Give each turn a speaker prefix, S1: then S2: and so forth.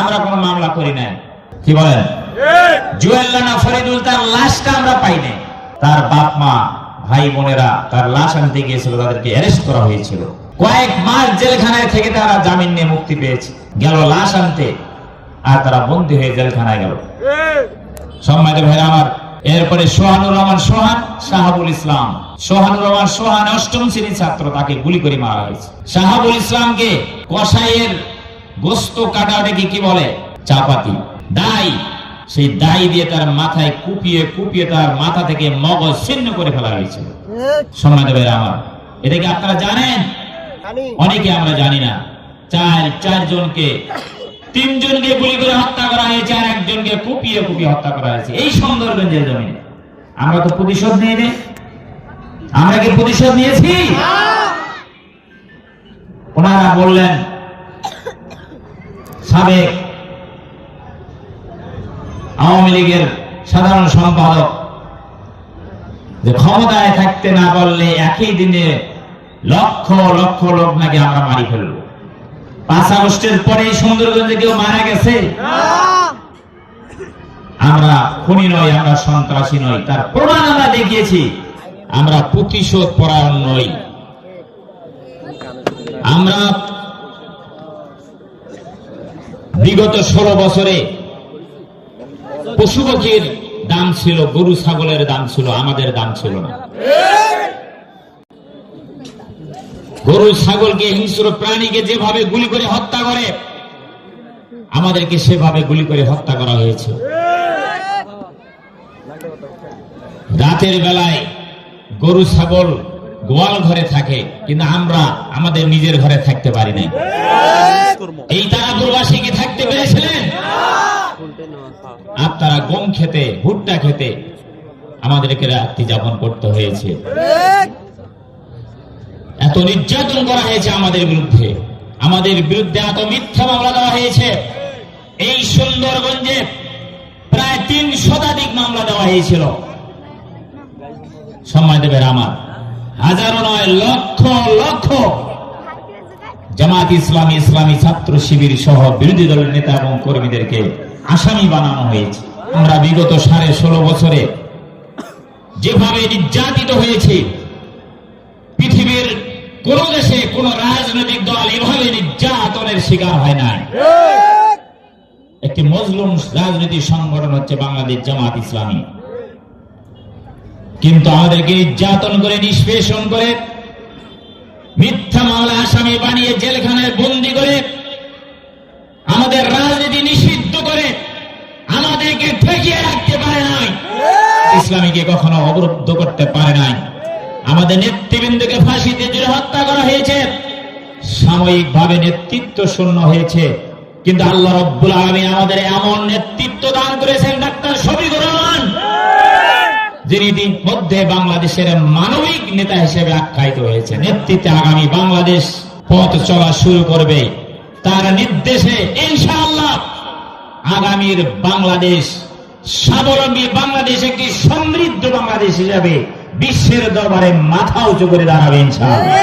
S1: আমরা কোনো মামলা করি নাই। কি বলেন? জুয়েল রানা ফরিদুল তার লাশটা আমরা পাই নাই। তার বাপ মা ভাই বোনেরা তার লাশ আনতে গিয়েছিল, তাদেরকে অ্যারেস্ট করা হয়েছিল। কয়েক মাস জেলখানায় থেকে তারা জামিন নিয়ে মুক্তি পেয়েছে, গেল লাশ আনতে, আর তারা বন্দী হয়ে জেলখানায় গেল। সম্মানিত ভাইরা আমার, এরপরে সোহানুর রহমান সোহান, শাহাবুল ইসলাম। সোহানুর রহমান সোহান ৮ম শ্রেণীর ছাত্র, তাকে গুলি করে মারা হয়েছে। শাহাবুল ইসলামকে কসাইয়ের গোস্ত কাটা, ওটাকে কি বলে, চাপাতি, দাই, সেই দাই দিয়ে তার মাথায় কুপিয়ে কুপিয়ে তার মাথা থেকে মগজ ছিন্ন করে ফেলা হয়েছিল। সম্মানিত ভাইরা আমার, এটা কি আপনারা জানেন? অনেকে আমরা জানি না। চারজনকে, 3 জনকে গুলি করে হত্যা করা হয়েছে, আর একজনকে কুপিয়ে কুপিয়ে হত্যা করা হয়েছে এই সুন্দরগঞ্জের জমিনে। আমরা তো প্রতিশোধ নিয়ে নেই। আমরা কি প্রতিশোধ নিয়েছি? ওনারা বললেন, সাবেক আওয়ামী লীগের সাধারণ সম্পাদক, যে ক্ষমতায় থাকতে না পারলে একই দিনে লক্ষ লক্ষ লোক নাকি আমরা মারি ফেলব। 5 আগস্টের পরে সুন্দরগঞ্জে কেউ মারা গেছে? আমরা খুনি নই, আমরা সন্ত্রাসী নই, তার প্রমাণ আমরা দেখিয়েছি। আমরা প্রতিশোধ পরায়ণ নই। আমরা বিগত 16 বছরে পশু পাখির দাম ছিল, গরু ছাগলের দাম ছিল, আমাদের দাম ছিল না। গরু ছাগলকে, হিংস্র প্রাণীকে যেভাবে গুলি করে হত্যা করে, আমাদেরকে সেভাবে গুলি করে হত্যা করা হয়েছে। রাতের বেলায় গরু ছাগল গোয়াল ঘরে থাকে, কিন্তু আমরা আমাদের নিজের ঘরে থাকতে পারি নাই। এই তারাপুরবাসী কি থাকতে পেরেছিলেন? আপনারা গম খেতে, ভুট্টা খেতে আমাদেরকে রাত্রি যাপন করতে হয়েছে। এত নির্যাতন করা হয়েছে আমাদের বিরুদ্ধে, এত মিথ্যা মামলা দেওয়া হয়েছে। এই সুন্দরগঞ্জে প্রায় 3 শতাধিক মামলা দেওয়া হয়েছিল। সম্মানিত ভাইরা আমার, হাজারো নয়, লক্ষ লক্ষ জামাত ইসলামী, ইসলামী ছাত্র শিবির সহ বিরোধী দলের নেতা এবং কর্মীদেরকে আসামি বানানো হয়েছে। আমরা বিগত 16.5 বছরে যেভাবে নির্যাতিত হয়েছে, পৃথিবীর কোন দেশে কোন রাজনৈতিক দল এভাবে নির্যাতনের শিকার হয় না। একটি মজলুম রাজনৈতিক সংগঠন হচ্ছে বাংলাদেশ জামাত ইসলামী, কিন্তু আমাদেরকে নির্যাতন করে, নিষ্পেষণ করে, মিথ্যা মামলা আসামি বানিয়ে জেলখানায় বন্দী করে, আমাদের রাজনীতি নিষিদ্ধ করে আমাদেরকে ঠেকিয়ে রাখতে পারে নাই। ইসলামীকে কখনো অবরুদ্ধ করতে পারে নাই। আমাদের নেতৃবৃন্দকে ফাঁসিতে ঝুলিয়ে হত্যা করা হয়েছে, সাময়িকভাবে নেতৃত্ব শূন্য হয়েছে, কিন্তু আল্লাহ রাব্বুল আলামিন আমাদের এমন নেতৃত্ব দান করেছেন, ডাক্তার শফিকুর রহমান, যিনি ইতিমধ্যে বাংলাদেশের মানবিক নেতা হিসেবে আখ্যায়িত হয়েছে। নেতৃত্বে আগামী বাংলাদেশ পথ চলা শুরু করবে। তার নির্দেশে ইনশাআল্লাহ আগামীর বাংলাদেশ স্বাবলম্বী বাংলাদেশ, একটি সমৃদ্ধ বাংলাদেশ হিসাবে বিশ্বের দরবারে মাথা উঁচু করে দাঁড়াবে ইনশাআল্লাহ।